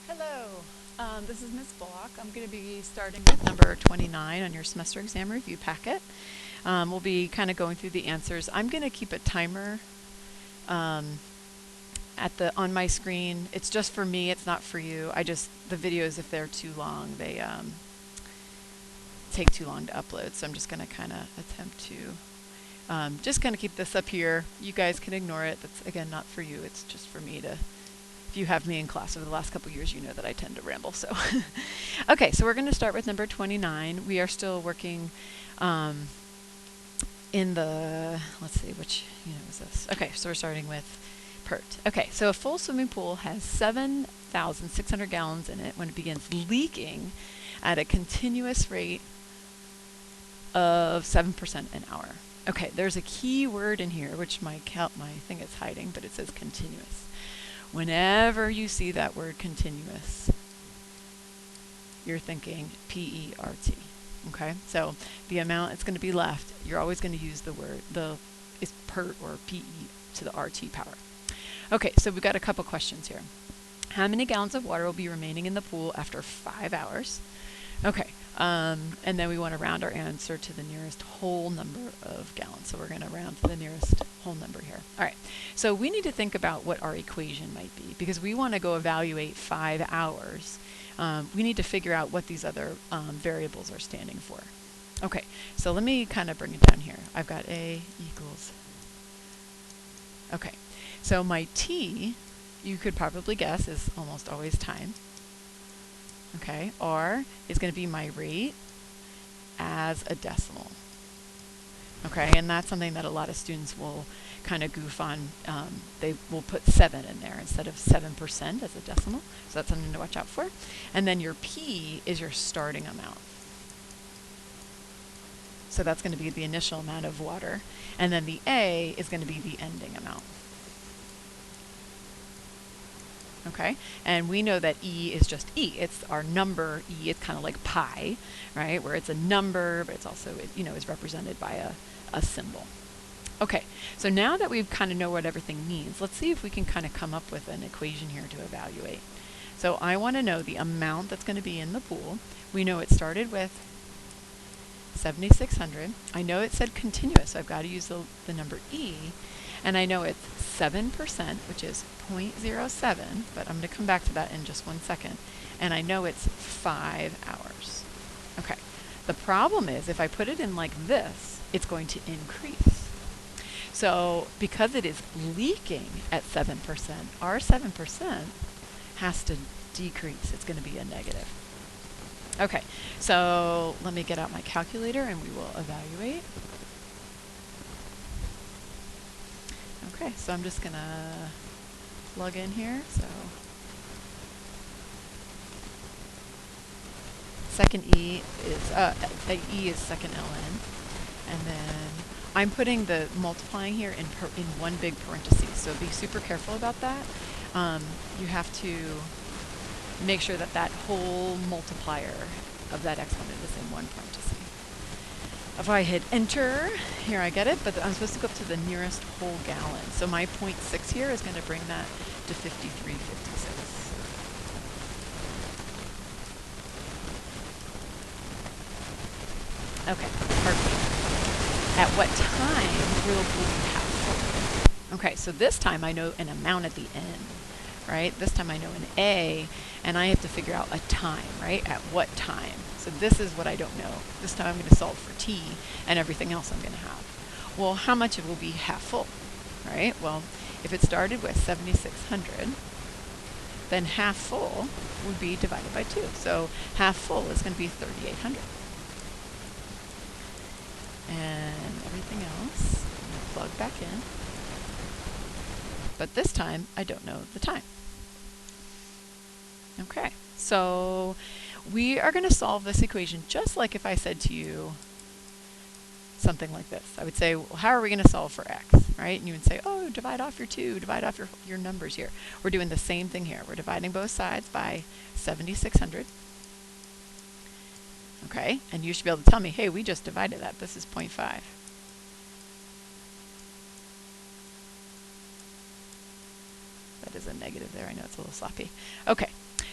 Hello, this is Ms. Bullock. I'm going to be starting with number 29 on your semester exam review packet. We'll be kind of going through the answers. I'm going to keep a timer um, on my screen. It's just for me. It's not for you. The videos, if they're too long, they take too long to upload. So I'm just going to kind of attempt to just kind of keep this up here. You guys can ignore it. That's again not for you. It's just for me to. If you have me in class over the last couple years, you know that I tend to ramble. So, okay, so we're going to start with number 29. We are still working in the, let's see, which unit was this? Okay, so we're starting with PERT. Okay, so a full swimming pool has 7,600 gallons in it when it begins leaking at a continuous rate of 7% an hour. Okay, there's a key word in here, which my thing is hiding, but it says continuous. Whenever you see that word continuous, you're thinking P-E-R-T. Okay, so the amount that's going to be left, you're always going to use the word, is PERT or P-E to the R-T power. Okay, so we've got a couple questions here. How many gallons of water will be remaining in the pool after 5 hours? Okay, and then we want to round our answer to the nearest whole number of gallons. So we're going to round to the nearest whole number here. All right, so we need to think about what our equation might be because we want to go evaluate 5 hours. We need to figure out what these other variables are standing for. Okay, so let me kind of bring it down here. I've got A equals. Okay, so my T, you could probably guess, is almost always time. Okay, R is going to be my rate as a decimal. Okay, and that's something that a lot of students will kind of goof on. They will put 7 in there instead of 7% as a decimal. So that's something to watch out for. And then your P is your starting amount. So that's going to be the initial amount of water. And then the A is going to be the ending amount. Okay, and we know that E is just E. It's our number. E is kind of like pi, right? Where it's a number, but it's also, is represented by a symbol. Okay, so now that we kind of know what everything means, let's see if we can kind of come up with an equation here to evaluate. So I want to know the amount that's going to be in the pool. We know it started with 7,600. I know it said continuous, so I've got to use the number E. And I know it's 7%, which is 0.07, but I'm going to come back to that in just 1 second. And I know it's 5 hours. Okay, the problem is if I put it in like this, it's going to increase. So because it is leaking at 7%, our 7% has to decrease. It's going to be a negative. Okay, so let me get out my calculator and we will evaluate. Okay, so I'm just going to plug in here. So second E is second ln. And then I'm putting the multiplying here in one big parenthesis. So be super careful about that. You have to make sure that that whole multiplier of that exponent is in one parenthesis. If I hit enter, here I get it, but I'm supposed to go up to the nearest whole gallon. So my 0.6 here is going to bring that to 53.56. Okay, part B. At what time will the pool be half full? Okay, so this time I know an amount at the end, right? This time I know an A, and I have to figure out a time, right? At what time? So this is what I don't know. This time I'm going to solve for T and everything else I'm going to have. Well, how much it will be half full, right? Well, if it started with 7,600, then half full would be divided by 2. So half full is going to be 3,800. And everything else, I'm going to plug back in. But this time, I don't know the time. Okay, so we are going to solve this equation just like if I said to you something like this. I would say, well, how are we going to solve for x, right? And you would say, oh, divide off your 2, divide off your numbers here. We're doing the same thing here. We're dividing both sides by 7,600. Okay, and you should be able to tell me, hey, we just divided that. This is 0.5. That is a negative there. I know it's a little sloppy. Okay,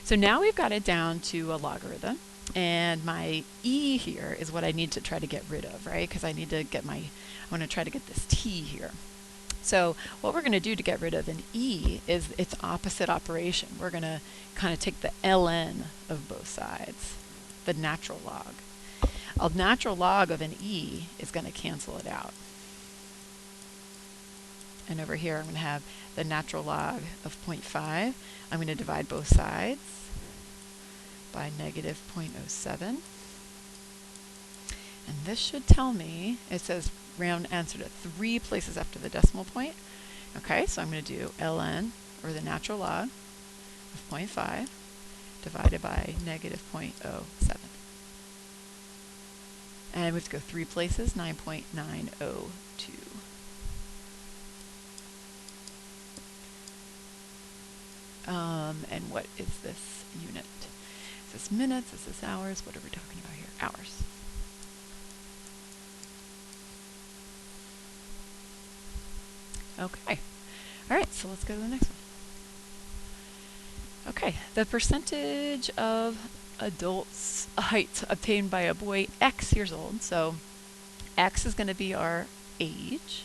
So now we've got it down to a logarithm, and my e here is what I need to try to get rid of, right? Because I need to get I want to try to get this t here. So what we're going to do to get rid of an e is its opposite operation. We're going to kind of take the ln of both sides, the natural log. A natural log of an e is going to cancel it out. And over here I'm going to have the natural log of 0.5. I'm going to divide both sides by negative 0.07. And this should tell me, it says round answer to 3 places after the decimal point. Okay, so I'm going to do ln, or the natural log, of 0.5 divided by negative 0.07. And we have to go 3 places, 9.902. And what is this unit? Is this minutes? Is this hours? What are we talking about here? Hours. Okay. All right, so let's go to the next one. Okay, the percentage of adults' height obtained by a boy X years old. So X is going to be our age,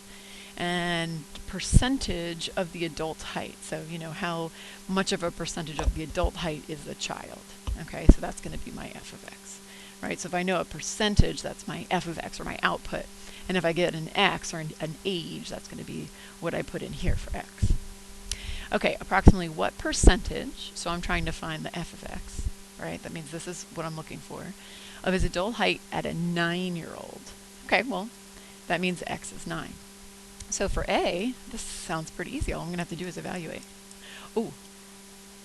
and percentage of the adult height. So, you know, how much of a percentage of the adult height is the child. Okay, so that's going to be my f of x, right? So if I know a percentage, that's my f of x, or my output. And if I get an x, or an age, that's going to be what I put in here for x. Okay, approximately what percentage, so I'm trying to find the f of x, right? That means this is what I'm looking for, of his adult height at a 9-year-old. Okay, well, that means x is 9. So for A, this sounds pretty easy. All I'm going to have to do is evaluate. Oh,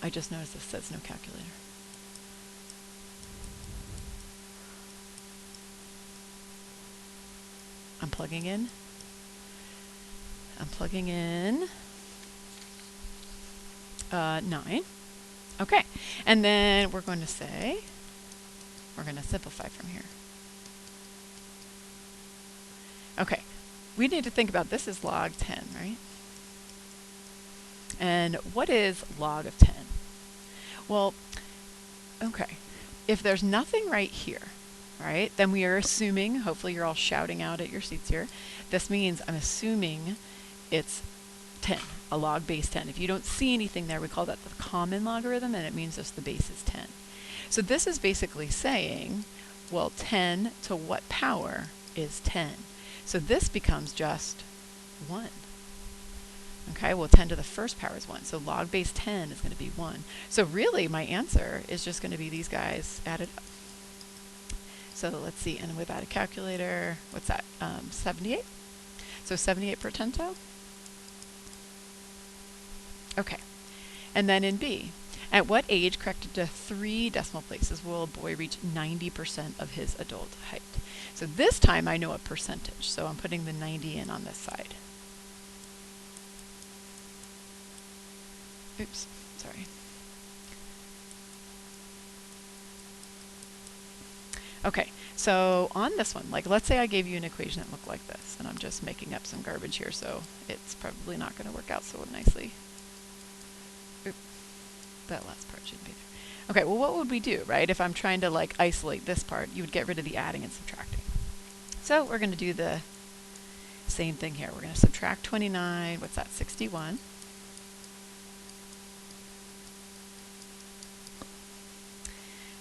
I just noticed this says no calculator. I'm plugging in 9. Okay, and then we're going to say, we're going to simplify from here. Okay, we need to think about this is log 10, right? And what is log of 10? Well, okay, if there's nothing right here, right, then we are assuming, hopefully you're all shouting out at your seats here, this means I'm assuming it's 10, a log base 10. If you don't see anything there, we call that the common logarithm, and it means just the base is 10. So this is basically saying, well, 10 to what power is 10? So this becomes just 1. Okay, well 10 to the first power is 1. So log base 10 is going to be 1. So really my answer is just going to be these guys added up. So let's see, and without a calculator, what's that? 78? So 78 per tento? Okay. And then in B, at what age, corrected to 3 decimal places, will a boy reach 90% of his adult height? So this time I know a percentage, so I'm putting the 90 in on this side. Oops, sorry. Okay, so on this one, like let's say I gave you an equation that looked like this, and I'm just making up some garbage here, so it's probably not going to work out so nicely. Oop, that last part shouldn't be there. Okay, well what would we do, right? If I'm trying to like isolate this part, you would get rid of the adding and subtracting. So we're going to do the same thing here. We're going to subtract 29, what's that, 61.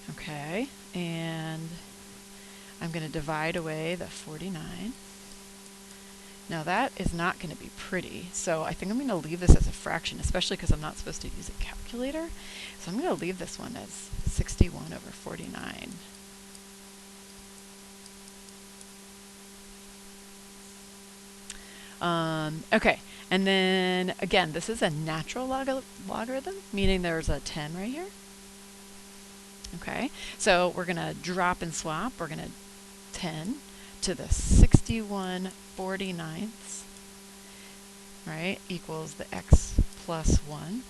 Okay, and I'm going to divide away the 49. Now that is not going to be pretty, so I think I'm going to leave this as a fraction, especially because I'm not supposed to use a calculator. So I'm going to leave this one as 61 over 49. Okay, and then again, this is a natural logarithm, meaning there's a 10 right here. Okay, so we're going to drop and swap. We're going to 10 to the 61 49ths, right, equals the x plus 1.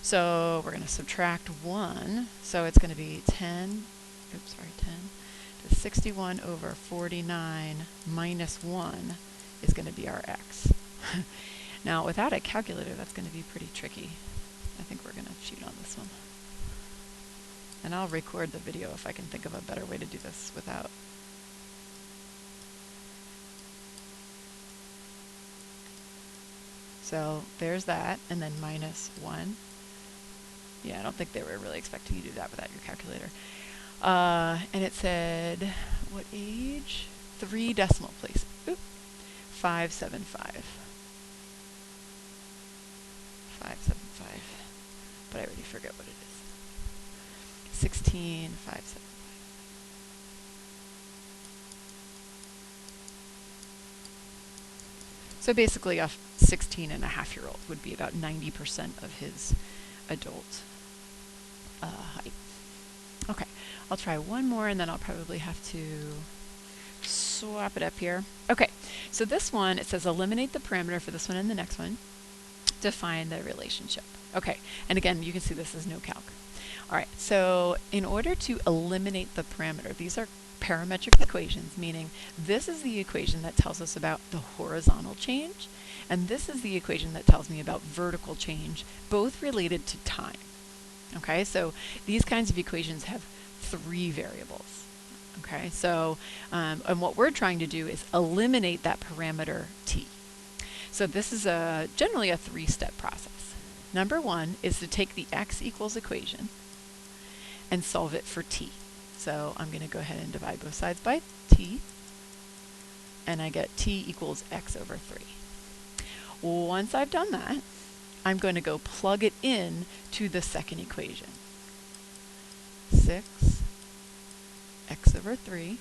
So we're going to subtract 1. So it's going to be 10 to 61 over 49 minus 1 is going to be our x. Now, without a calculator, that's going to be pretty tricky. I think we're going to cheat on this one. And I'll record the video if I can think of a better way to do this without. So there's that, and then minus 1. Yeah, I don't think they were really expecting you to do that without your calculator. And it said, what age? 3 decimal places. Oop. 575. 575. But I already forget what it is. 16, 575. So basically a 16-and-a-half-year-old would be about 90% of his adult height. Okay, I'll try one more and then I'll probably have to swap it up here. Okay, so this one, it says eliminate the parameter for this one and the next one to find the relationship. Okay, and again, you can see this is no calc. All right, so in order to eliminate the parameter, these are parametric equations, meaning this is the equation that tells us about the horizontal change, and this is the equation that tells me about vertical change, both related to time. Okay, so these kinds of equations have 3 variables. Okay, so and what we're trying to do is eliminate that parameter t. So this is generally a 3-step process. Number 1 is to take the x equals equation and solve it for t. So I'm going to go ahead and divide both sides by t, and I get t equals x over 3. Once I've done that, I'm going to go plug it in to the second equation. 6 x over 3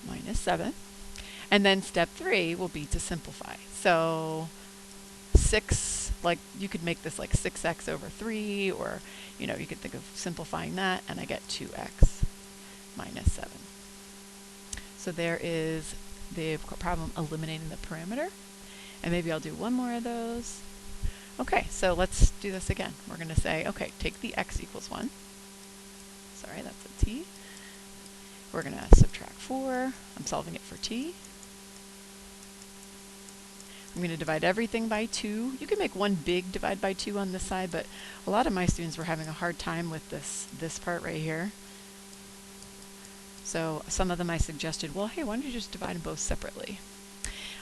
minus 7. And then step 3 will be to simplify. So 6, like you could make this like 6x over 3, or you could think of simplifying that, and I get 2x minus 7. So there is the problem eliminating the parameter. And maybe I'll do one more of those. Okay, so let's do this again. We're going to say, okay, take the x equals 1. Sorry, that's a t. We're going to subtract 4. I'm solving it for t. I'm going to divide everything by 2. You can make one big divide by 2 on this side, but a lot of my students were having a hard time with this part right here. So some of them I suggested, well, hey, why don't you just divide them both separately?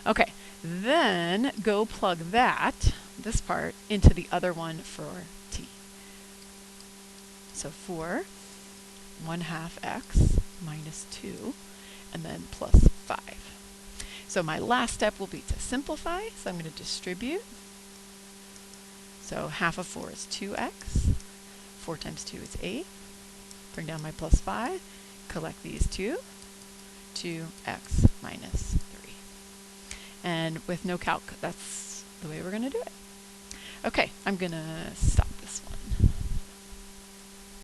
Okay, then go plug this part, into the other one for t. So 4, 1/2 x minus 2, and then plus 5. So my last step will be to simplify, so I'm going to distribute. So half of 4 is 2x. 4 times 2 is 8. Bring down my plus 5. Collect these 2. 2x minus 3. And with no calc, that's the way we're going to do it. Okay, I'm going to stop.